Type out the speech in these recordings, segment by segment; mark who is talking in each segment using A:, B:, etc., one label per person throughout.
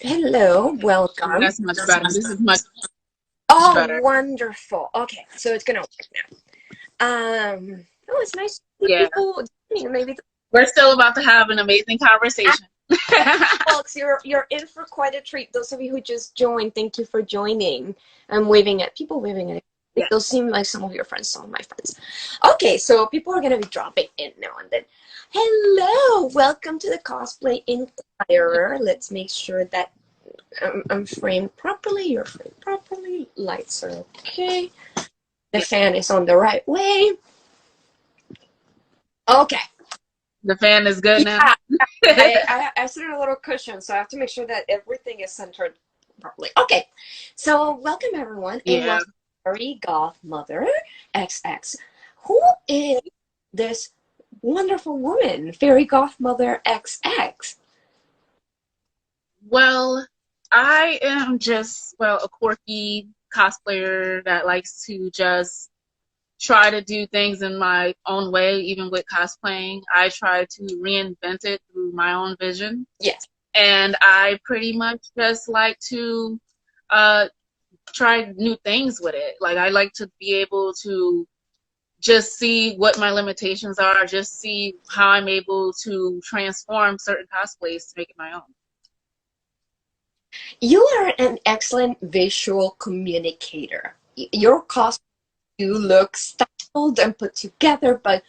A: Hello,
B: Oh,
A: welcome.
B: that's much better. This is much
A: Oh,
B: better.
A: wonderful. Okay, so it's gonna work now. Oh, it's nice to see
B: Yeah.
A: people. Maybe
B: We're still about to have an amazing conversation.
A: folks, you're in for quite a treat. Those of you who just joined, thank you for joining. I'm waving at people, waving at.
B: Yeah.
A: Those seem like some of your friends, some of my friends. Okay, so people are gonna be dropping in now and then. Hello, welcome to the Cosplay Inquirer. Let's make sure that I'm framed properly. You're framed properly. Lights are okay. The
B: Yeah.
A: fan is on the right way. Okay.
B: The fan is good now.
A: Yeah, I sit in a little cushion, so I have to make sure that everything is centered properly. Okay. So welcome everyone, and
B: Yeah.
A: welcome Fairy Godmother XX. Who is this wonderful woman, Fairy Godmother XX?
B: Well, I am just, a quirky cosplayer that likes to just try to do things in my own way, even with cosplaying. I try to reinvent it through my own vision.
A: Yes.
B: And I pretty much just like to uh, try new things with it. Like I like to be able to just see what my limitations are, just see how I'm able to transform certain cosplays to make it my own.
A: You are an excellent visual communicator. Your costumes do look styled and put together, but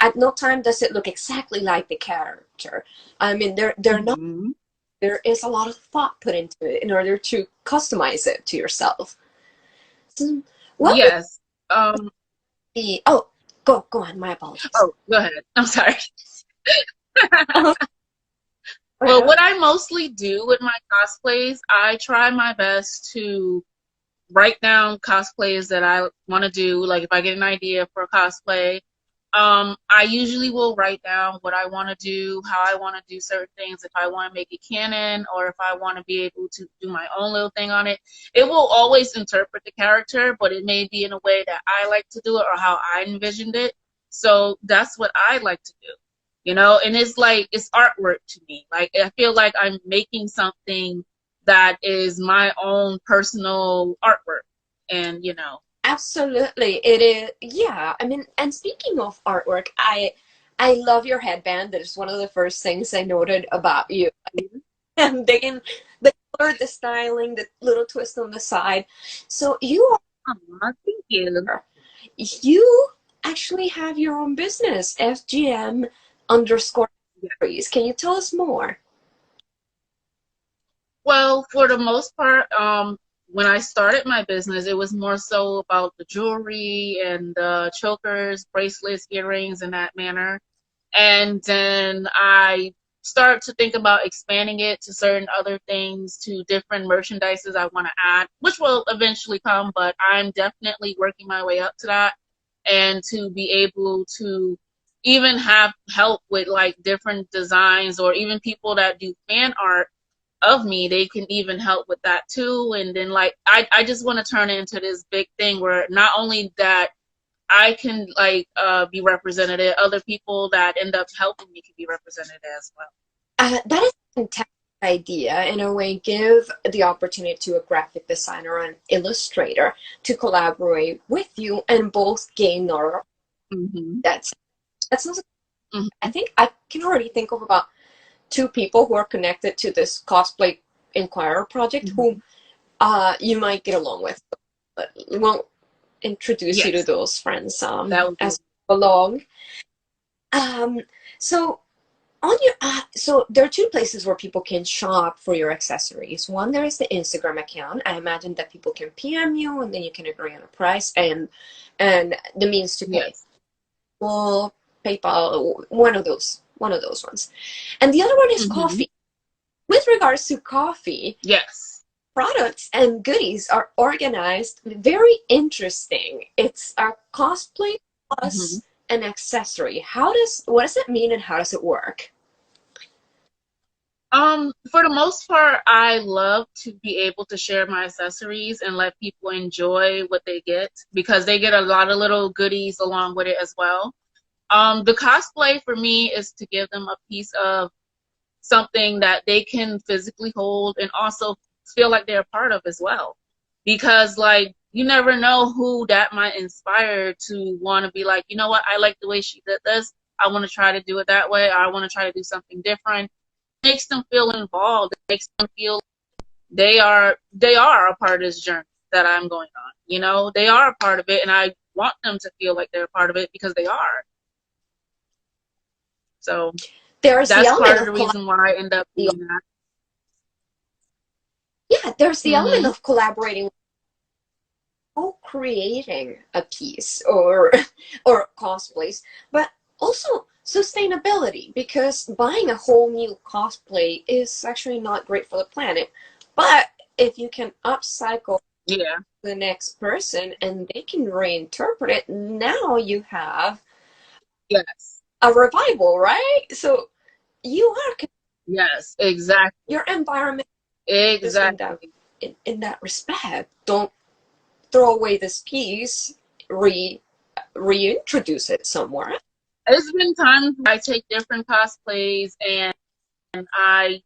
A: at no time does it look exactly like the character. I mean, they're not.
B: Mm-hmm.
A: There is a lot of thought put into it in order to customize it to yourself. So, what would
B: Yes. Um,
A: be? Oh, go on. My apologies.
B: oh, go ahead. I'm sorry.
A: Uh-huh.
B: Well, what I mostly do with my cosplays, I try my best to write down cosplays that I want to do. Like if I get an idea for a cosplay, I usually will write down what I want to do, how I want to do certain things, if I want to make it canon, or if I want to be able to do my own little thing on it. It will always interpret the character, but it may be in a way that I like to do it or how I envisioned it. So that's what I like to do, and it's like it's artwork to me. Like I feel like I'm making something that is my own personal artwork. And
A: Absolutely, it is. Yeah, I mean, and speaking of artwork, I love your headband. That is one of the first things I noted about you. And then the color, the styling, the little twist on the side. So
B: thank you.
A: you actually have your own business, FGM underscore series. Can you tell us more?
B: Well, for the most part, when I started my business, it was more so about the jewelry and the chokers, bracelets, earrings, in that manner. And then I start to think about expanding it to certain other things, to different merchandises I want to add, which will eventually come, but I'm definitely working my way up to that. And to be able to even have help with like different designs, or even people that do fan art of me, they can even help with that too. And then like I just want to turn it into this big thing where not only that I can like be represented, other people that end up helping me can be represented as well.
A: That is a fantastic idea. In a way, give the opportunity to a graphic designer and illustrator to collaborate with you and both gain or
B: Mm-hmm.
A: that's not. I
B: Mm-hmm.
A: think I can already think of about two people who are connected to this cosplay Inquirer project
B: Mm-hmm.
A: who you might get along with. But we won't introduce you to
B: Yes,
A: those friends
B: that would be.
A: as we go along. Um, so on your so there are two places where people can shop for your accessories. One, there is the Instagram account. I imagine that people can PM you and then you can agree on a price and the means to pay.
B: Yes.
A: Well, PayPal, one of those ones. And the other one is
B: Mm-hmm.
A: coffee. With regards to coffee,
B: Yes.
A: products and goodies are organized very interesting. It's a cosplay
B: Mm-hmm.
A: plus an accessory. What does it mean and how does it work?
B: For the most part, I love to be able to share my accessories and let people enjoy what they get, because they get a lot of little goodies along with it as well. The cosplay for me is to give them a piece of something that they can physically hold and also feel like they're a part of as well. Because like you never know who that might inspire to want to be like, you know what, I like the way she did this. I want to try to do it that way. Or I want to try to do something different. It makes them feel involved. It makes them feel they are a part of this journey that I'm going on. You know, they are a part of it, and I want them to feel like they're a part of it because they are. So
A: There's the
B: that's
A: element
B: part of
A: of
B: the reason why I end up doing that.
A: yeah, there's the element
B: Mm-hmm.
A: of collaborating, co-creating a piece or cosplays, but also sustainability, because buying a whole new cosplay is actually not great for the planet. But if you can upcycle
B: Yeah.
A: the next person and they can reinterpret it, now you have
B: Yes.
A: a revival, right? So you are
B: Yes. Exactly.
A: your environment is
B: Exactly.
A: in that respect. Don't throw away this piece, reintroduce it somewhere.
B: It's been times I take different cosplays and I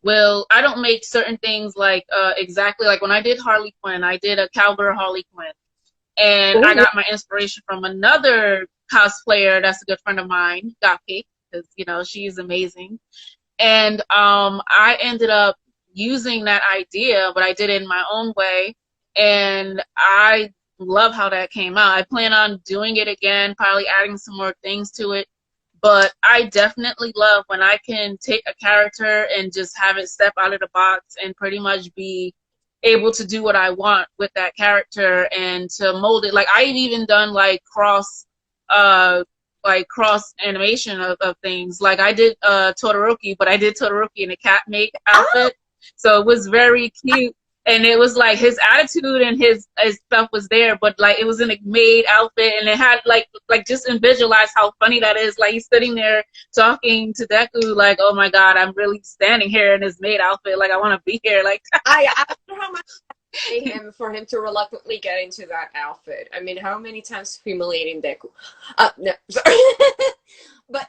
B: don't make certain things like exactly like when I did Harley Quinn, I did a cowgirl Harley Quinn. And I
A: Ooh.
B: got my inspiration from another cosplayer that's a good friend of mine, Gapi, because you know she's amazing. And I ended up using that idea, but I did it in my own way, and I love how that came out. I plan on doing it again, probably adding some more things to it. But I definitely love when I can take a character and just have it step out of the box and pretty much be able to do what I want with that character and to mold it. Like I've even done uh cross animation of things. Like I did Todoroki, but I did Todoroki in a cat make
A: Ah,
B: outfit. So it was very cute. And it was like his attitude and his stuff was there, but like it was in a maid outfit, and it had like just visualize how funny that is. Like he's sitting there talking to Deku, like, "Oh my God, I'm really standing here in this maid outfit. Like I want to be here." Like,
A: I wonder how much I pay him for him to reluctantly get into that outfit. I mean, how many times humiliating Deku? No, sorry. But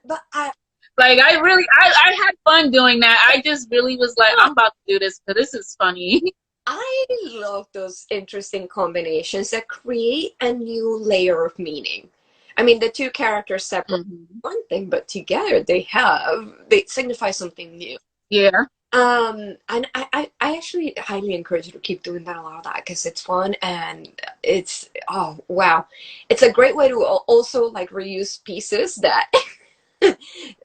A: but
B: like I had fun doing that. I just really was like,
A: uh,
B: I'm about to do this because this is funny.
A: I love those interesting combinations that create a new layer of meaning. I mean, the two characters separate
B: Hmm.
A: one thing, but together they signify something new.
B: Yeah.
A: And I actually highly encourage you to keep doing that, a lot of that, because it's fun and it's, oh wow, it's a great way to also like reuse pieces that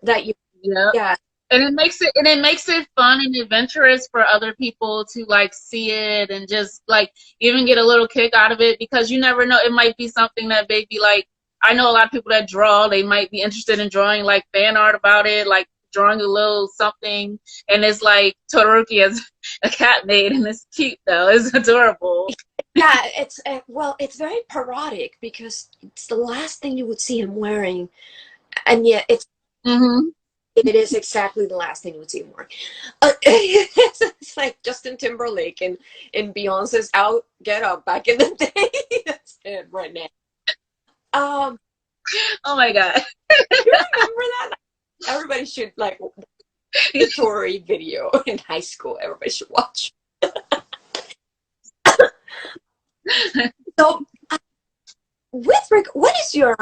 A: that you,
B: Yeah.
A: yeah.
B: And it makes it fun and adventurous for other people to like see it and just like even get a little kick out of it, because you never know, it might be something that maybe like I know a lot of people that draw, they might be interested in drawing like fan art about it, like drawing a little something, and it's like Todoroki as a cat maid, and it's cute though, it's adorable.
A: Yeah, it's well, it's very parodic because it's the last thing you would see him wearing, and yet
B: Hmm.
A: it is exactly the last thing you would see him wearing. It's like Justin Timberlake in Beyonce's out get up back in the day. That's it right now. Um,
B: Oh my God.
A: you remember that? Everybody should like the Tory video in high school. Everybody should watch. So, what is your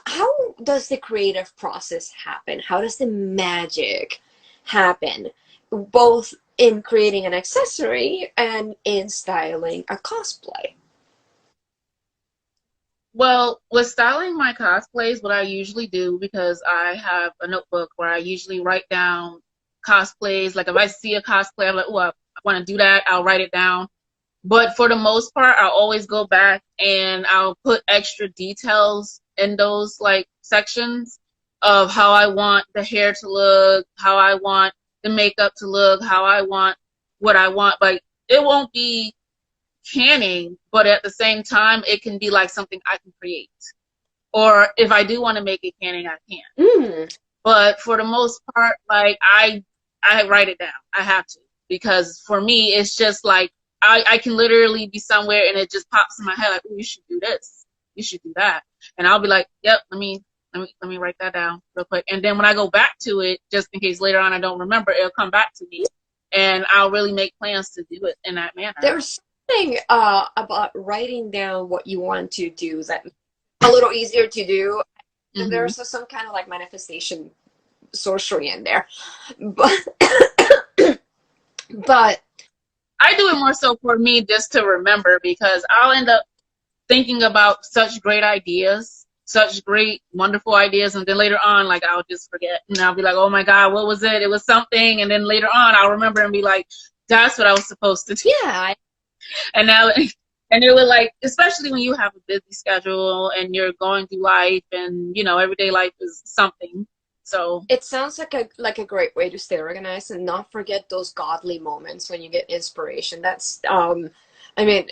A: how does the creative process happen? How does the magic happen, both in creating an accessory and in styling a cosplay?
B: Well, with styling my cosplays, what I usually do, because I have a notebook where I usually write down cosplays. Like if I see a cosplay, I'm like, oh, I want to do that. I'll write it down. But for the most part, I'll always go back and I'll put extra details in those like sections of how I want the hair to look, how I want the makeup to look, how I want what I want. Like it won't be canning, but at the same time, it can be like something I can create. Or if I do want to make it canning, I can.
A: Mm.
B: But for the most part, like I write it down. I have to, because for me, it's just like I can literally be somewhere and it just pops in my head like, oh, you should do this. you should do that. And I'll be like, yep, let me write that down real quick. And then when I go back to it, just in case later on I don't remember, it'll come back to me, and I'll really make plans to do it in that manner.
A: There's something about writing down what you want to do that a little easier to do. And there's some kind of like manifestation sorcery in there, but but
B: I do it more so for me just to remember, because I'll end up thinking about such great ideas, such great, wonderful ideas, and then later on, like, I'll just forget, and I'll be like, oh my God, what was it? It was something, and then later on, I'll remember and be like, that's what I was supposed to do.
A: yeah.
B: And now, and it would, like, especially when you have a busy schedule and you're going through life, and everyday life is something. So
A: It sounds like a great way to stay organized and not forget those godly moments when you get inspiration. That's I mean,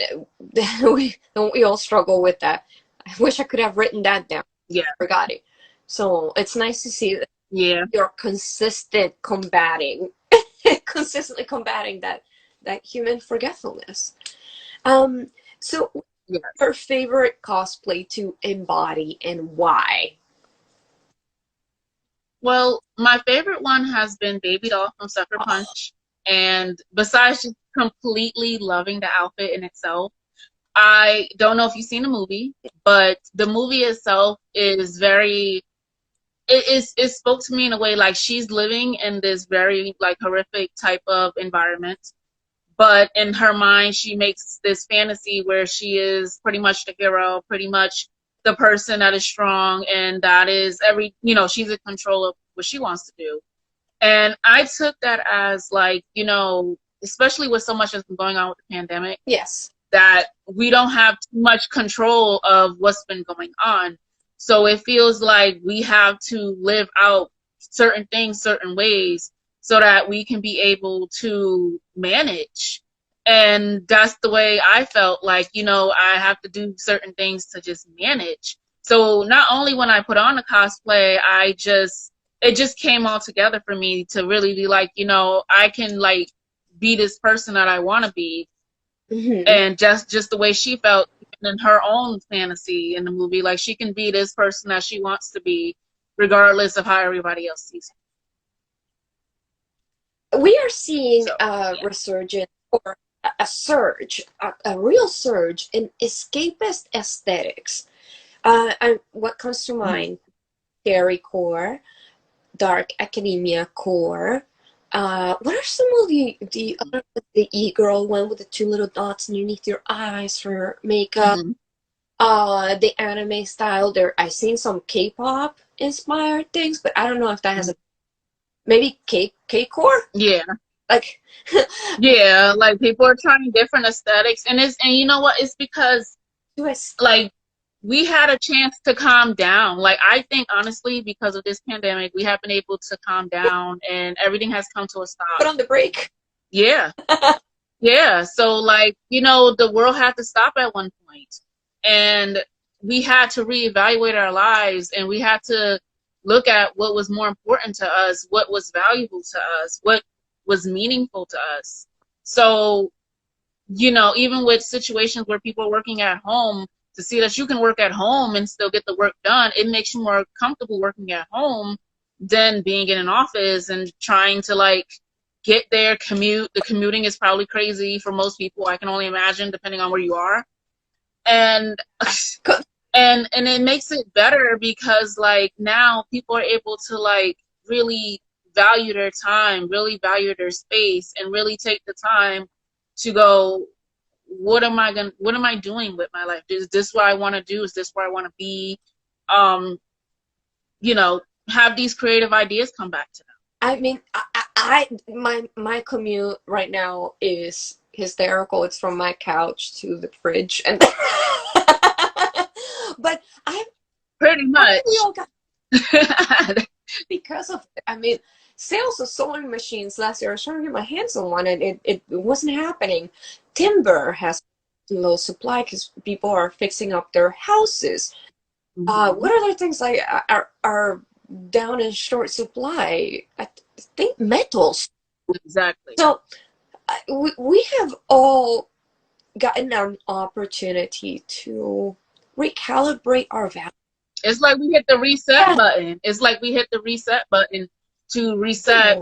A: we all struggle with that. I wish I could have written that down.
B: Yeah.
A: I forgot it. So it's nice to see that you're consistently combating that human forgetfulness. So
B: Yes.
A: your favorite cosplay to embody and why?
B: Well, my favorite one has been Baby Doll from Sucker Punch. And besides just completely loving the outfit in itself, I don't know if you've seen the movie, but the movie itself is it spoke to me in a way like she's living in this very like horrific type of environment. But in her mind, she makes this fantasy where she is pretty much the hero, pretty much the person that is strong, and that is she's in control of what she wants to do. And I took that as like, especially with so much that's been going on with the pandemic,
A: Yes.
B: that we don't have too much control of what's been going on. So it feels like we have to live out certain things certain ways so that we can be able to manage. And that's the way I felt like, I have to do certain things to just manage. So not only when I put on the cosplay, it just came all together for me to really be like, I can like be this person that I want to be. And just the way she felt in her own fantasy in the movie, like she can be this person that she wants to be, regardless of how everybody else sees her.
A: We are seeing resurgence or a real surge in escapist aesthetics. And what comes to mind? Fairy core, dark academia core. What are some of the e-girl one with the two little dots underneath your eyes for makeup? The anime style. I've seen some K-pop inspired things, but I don't know if that has maybe K-core.
B: Yeah.
A: Like
B: yeah, like people are trying different aesthetics, and you know what? It's because like we had a chance to calm down. Like I think honestly, because of this pandemic, we have been able to calm down, and everything has come to a stop.
A: Put on the brake.
B: Yeah. Yeah. So like, the world had to stop at one point, and we had to reevaluate our lives, and we had to look at what was more important to us, what was valuable to us, what was meaningful to us. So, even with situations where people are working at home, to see that you can work at home and still get the work done, it makes you more comfortable working at home than being in an office and trying to like get there, commute. The commuting is probably crazy for most people. I can only imagine, depending on where you are. And it makes it better because like now people are able to like really value their time, really value their space, and really take the time to go, what am I doing with my life? Is this what I want to do? Is this where I want to be? Have these creative ideas come back to them.
A: I mean, my commute right now is hysterical. It's from my couch to the fridge, and but I
B: pretty much
A: we all got because of it. I mean, sales of sewing machines last year. I was trying to get my hands on one, and it wasn't happening. Timber has low supply because people are fixing up their houses. What other things like are down in short supply? I think metals.
B: Exactly.
A: So we have all gotten an opportunity to recalibrate our values.
B: It's like we hit the reset button. It's like we hit the reset button to reset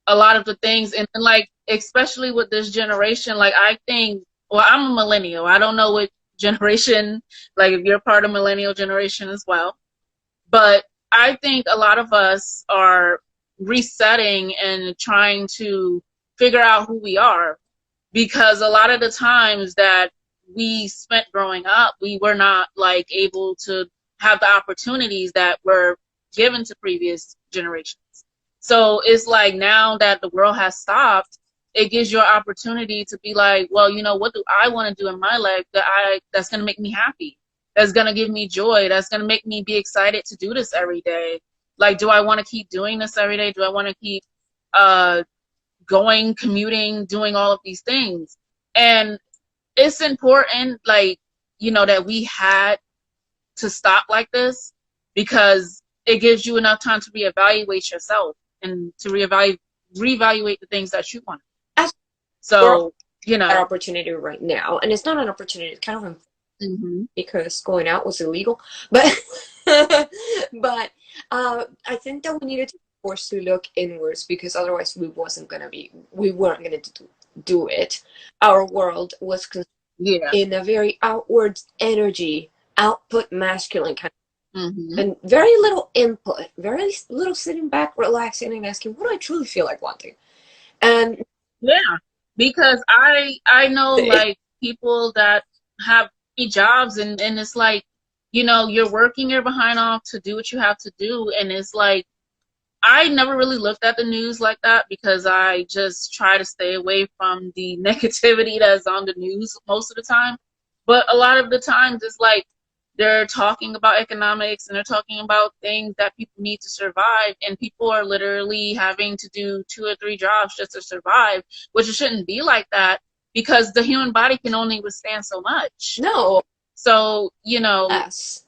B: a lot of the things. And like, especially with this generation, like I think, well, I'm a millennial. I don't know what generation, like if you're part of millennial generation as well. But I think a lot of us are resetting and trying to figure out who we are, because a lot of the times that we spent growing up, we were not like able to have the opportunities that were given to previous generations. So it's like now that the world has stopped, it gives you an opportunity to be like, well, you know, what do I want to do in my life that's going to make me happy? That's going to give me joy. That's going to make me be excited to do this every day. Like, do I want to keep doing this every day? Do I want to keep going, commuting, doing all of these things? And it's important, like, you know, that we had to stop like this, because it gives you enough time to reevaluate yourself and to reevaluate the things that you want. So, you know,
A: that opportunity right now, and it's not an opportunity, it's kind of because going out was illegal, but but I think that we needed to be forced to look inwards, because otherwise we weren't gonna do it. Our world was in a very outward energy, output masculine kind of, and very little input, very little sitting back, relaxing, and asking, what do I truly feel like wanting? And
B: yeah, because I know like people that have jobs, and it's like, you know, you're working your behind off to do what you have to do, and it's like, I never really looked at the news like that, because I just try to stay away from the negativity that's on the news most of the time. But a lot of the times it's like they're talking about economics and they're talking about things that people need to survive, and people are literally having to do 2 or 3 jobs just to survive, which it shouldn't be like that, because the human body can only withstand so much.
A: No.
B: So, you know,
A: less.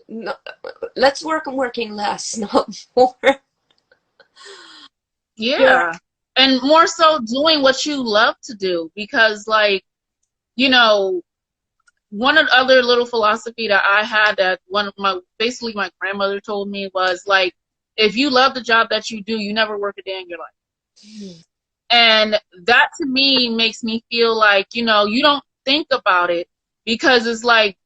A: No, let's work on working less, not more.
B: Yeah. And more so doing what you love to do, because like, you know, one of the other little philosophy that I had that basically my grandmother told me was like, if you love the job that you do, you never work a day in your life. And that to me makes me feel like, you know, you don't think about it, because it's like,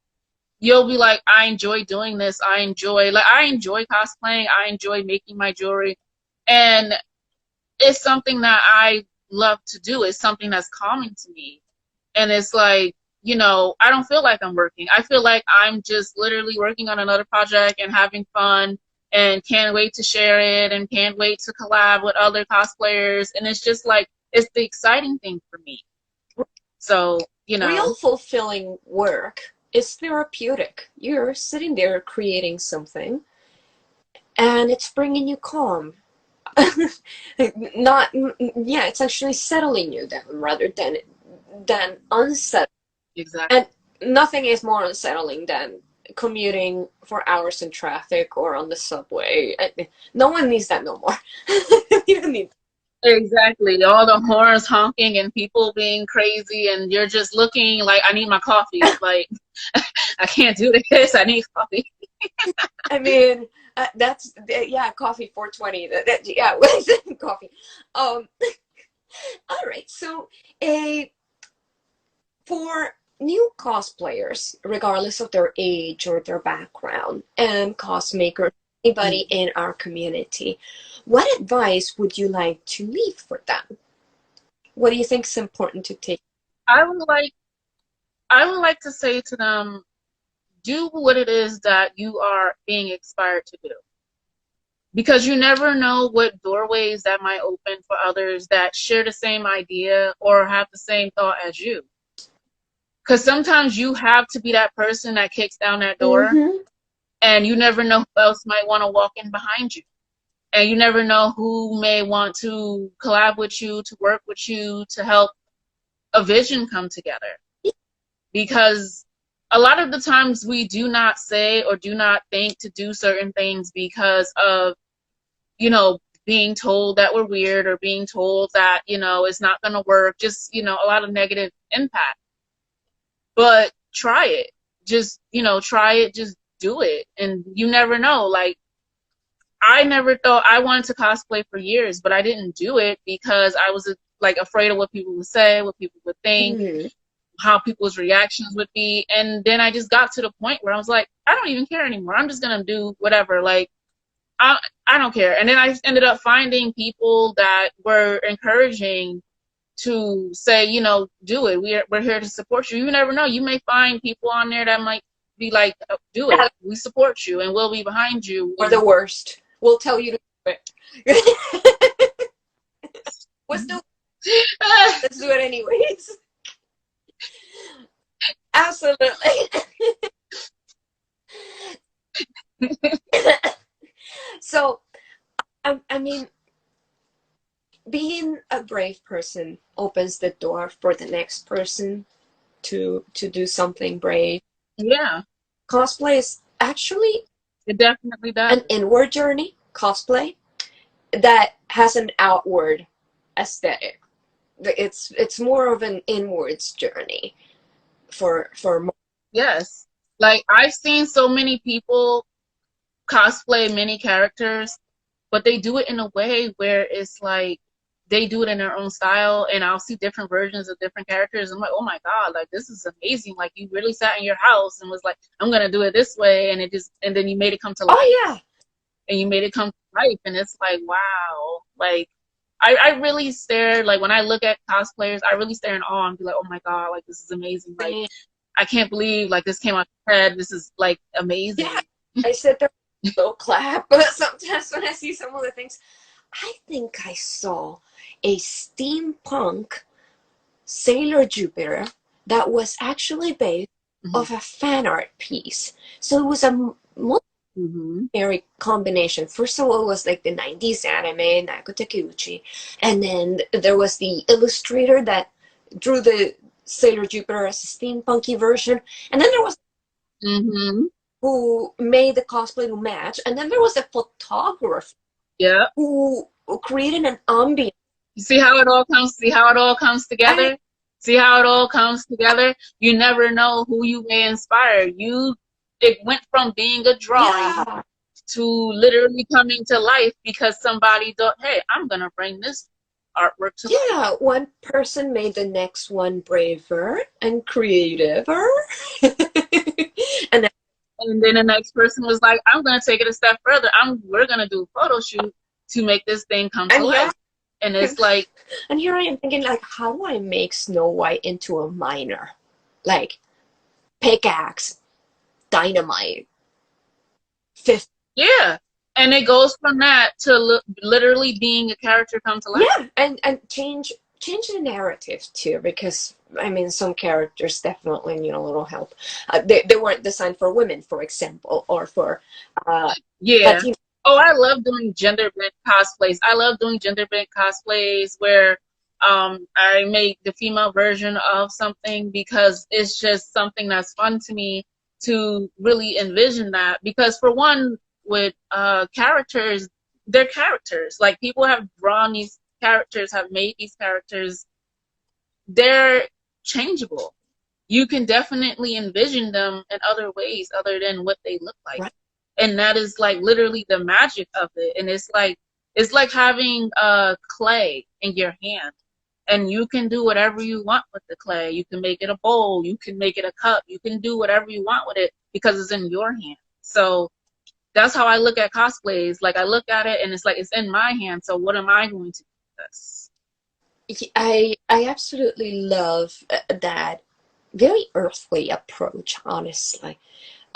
B: you'll be like, I enjoy doing this. I enjoy cosplaying. I enjoy making my jewelry. And it's something that I love to do. It's something that's calming to me. And it's like, you know, I don't feel like I'm working. I feel like I'm just literally working on another project and having fun, and can't wait to share it, and can't wait to collab with other cosplayers. And it's just like, it's the exciting thing for me. So, you know.
A: Real fulfilling work is therapeutic. You're sitting there creating something, and it's bringing you calm. It's actually settling you down rather than unsettling.
B: Exactly.
A: And nothing is more unsettling than commuting for hours in traffic or on the subway. No one needs that no more. You don't need
B: that. Exactly. All the horns honking and people being crazy, and you're just looking like, I need my coffee. Like, I can't do this. I need coffee.
A: I mean, that's coffee 420. Coffee. All right. So, for new cosplayers, regardless of their age or their background, and cosmakers, anybody in our community, what advice would you like to leave for them? What do you think is important to take?
B: I would like to say to them, do what it is that you are being inspired to do. Because you never know what doorways that might open for others that share the same idea or have the same thought as you. Because sometimes you have to be that person that kicks down that door, and you never know who else might want to walk in behind you. And you never know who may want to collab with you, to work with you, to help a vision come together. Because a lot of the times we do not say or do not think to do certain things because of, you know, being told that we're weird, or being told that, you know, it's not going to work. Just, you know, a lot of negative impact. But try it. just, you know, try it, just do it. And you never know. Like, I never thought I wanted to cosplay for years, but I didn't do it because I was like afraid of what people would say, what people would think,
A: Mhm.
B: how people's reactions would be. And then I just got to the point where I was like, I don't even care anymore. I'm just going to do whatever. Like, I, I don't care. And then I ended up finding people that were encouraging to say, you know, do it. We're here to support you. You never know. You may find people on there that might be like, "Oh, do it. We support you and we'll be behind you."
A: Or
B: And
A: the worst. We'll tell you to do it. What's the Let's do it anyways. Absolutely. So, I mean, being a brave person opens the door for the next person to do something brave.
B: yeah,
A: Cosplay is actually
B: it definitely does.
A: an inward journey, cosplay, that has an outward aesthetic. It's more of an inwards journey for
B: Yes. Like, I've seen so many people cosplay many characters, but they do it in a way where it's like they do it in their own style, and I'll see different versions of different characters. I'm like, oh my God, like, this is amazing. Like, you really sat in your house and was like, I'm gonna do it this way, and then you made it come to life.
A: Oh yeah.
B: And you made it come to life, and it's like, wow. Like, I really stare, like, when I look at cosplayers, I really stare in awe and be like, oh my God, like, this is amazing. Like, I can't believe, like, this came out of your head. This is, like, amazing.
A: Yeah. I sit there little clap, but sometimes when I see some of the things, I think I saw a steampunk Sailor Jupiter that was actually based of a fan art piece. So it was a multi combination. First of all, it was like the 90s anime, Naoko Takeuchi, and then there was the illustrator that drew the Sailor Jupiter as a steampunky version, and then there was who made the cosplay to match, and then there was a photographer
B: Yeah.
A: who created an ambience.
B: You see how it all comes? See how it all comes together? See how it all comes together? You never know who you may inspire. It went from being a drawing to literally coming to life because somebody thought, hey, I'm gonna bring this artwork to life.
A: Yeah, one person made the next one braver and creativer.
B: And then the next person was like, I'm gonna take it a step further. We're gonna do a photo shoot to make this thing come to life. And it's like,
A: and here I am thinking, like, how do I make Snow White into a miner? Like, pickaxe, dynamite, fifth.
B: Yeah. And it goes from that to literally being a character come to life.
A: Yeah, and change the narrative too, because I mean, some characters definitely need a little help. They weren't designed for women, for example, or for Latino.
B: Oh, I love doing gender bent cosplays. I love doing gender bent cosplays where I make the female version of something because it's just something that's fun to me to really envision that. Because for one, with characters, they're characters. Like, people have drawn these characters, have made these characters. They're changeable. You can definitely envision them in other ways other than what they look like. Right. And that is like literally the magic of it. And it's like having clay in your hand, and you can do whatever you want with the clay. You can make it a bowl, you can make it a cup, you can do whatever you want with it because it's in your hand. So that's how I look at cosplays. Like, I look at it and it's like, it's in my hand, so what am I going to do with this?
A: I absolutely love that very earthly approach, honestly.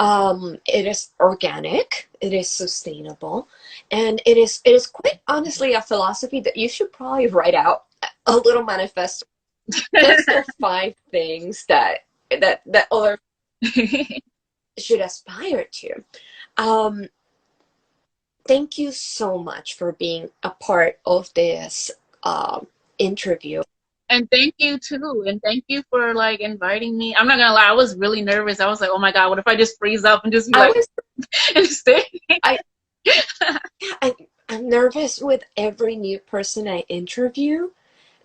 A: It is organic, it is sustainable, and it is quite honestly a philosophy that you should probably write out a little manifesto. Those are 5 things that other should aspire to. Thank you so much for being a part of this interview.
B: And thank you too, and thank you for like inviting me. I'm not gonna lie, I was really nervous. I was like, oh my God, what if I just freeze up and just be like, and stay?
A: I'm nervous with every new person I interview.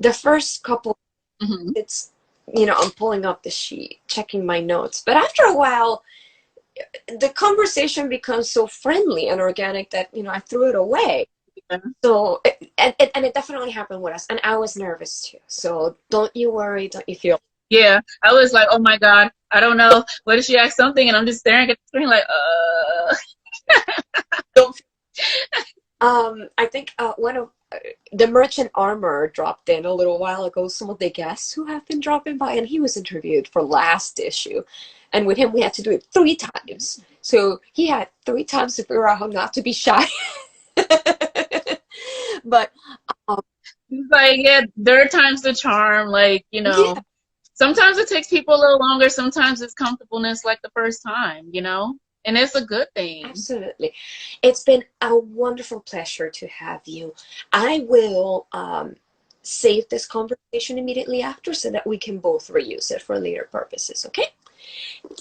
A: The first couple, it's I'm pulling up the sheet, checking my notes. But after a while, the conversation becomes so friendly and organic that, I threw it away.
B: Yeah.
A: So, and it definitely happened with us. And I was nervous too. So don't you worry, don't you feel.
B: Yeah, I was like, oh my God, I don't know. What if she asked something? And I'm just staring at the screen like,
A: Don't. I think one of the merchant armor dropped in a little while ago. Some of the guests who have been dropping by, and he was interviewed for last issue, and with him we had to do it 3 times. So he had 3 times to figure out how not to be shy. But
B: It's like, yeah, third time's the charm. Like,
A: yeah,
B: sometimes it takes people a little longer. Sometimes it's comfortableness like the first time, and it's a good thing.
A: absolutely. It's been a wonderful pleasure to have you. I will save this conversation immediately after so that we can both reuse it for later purposes, okay?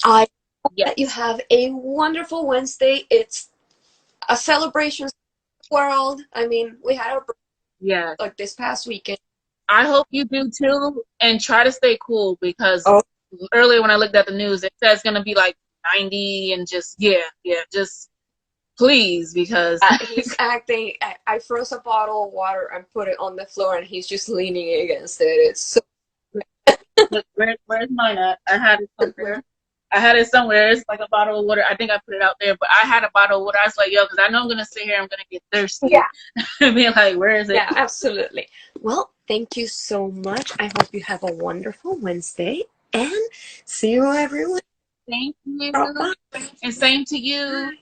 A: I hope that you
B: Yes.
A: have a wonderful Wednesday. It's a celebration world. I mean, we had our birthday
B: Yes.
A: like this past weekend.
B: I hope you do too, and try to stay cool because
A: Oh,
B: earlier when I looked at the news, it says it's gonna be like 90 and just just please because
A: he's acting. I froze a bottle of water and put it on the floor, and he's just leaning against it. It's so.
B: where's mine at? I had it
A: Where?
B: somewhere. I had it somewhere. It's like a bottle of water. I think I put it out there, but I had a bottle of water. I was like, yo, because I know I'm gonna sit here. I'm gonna get thirsty.
A: Yeah,
B: And be like, where is it?
A: yeah, absolutely. Well, thank you so much. I hope you have a wonderful Wednesday, and see you everyone.
B: Thank you,
A: Bye.
B: and same to you.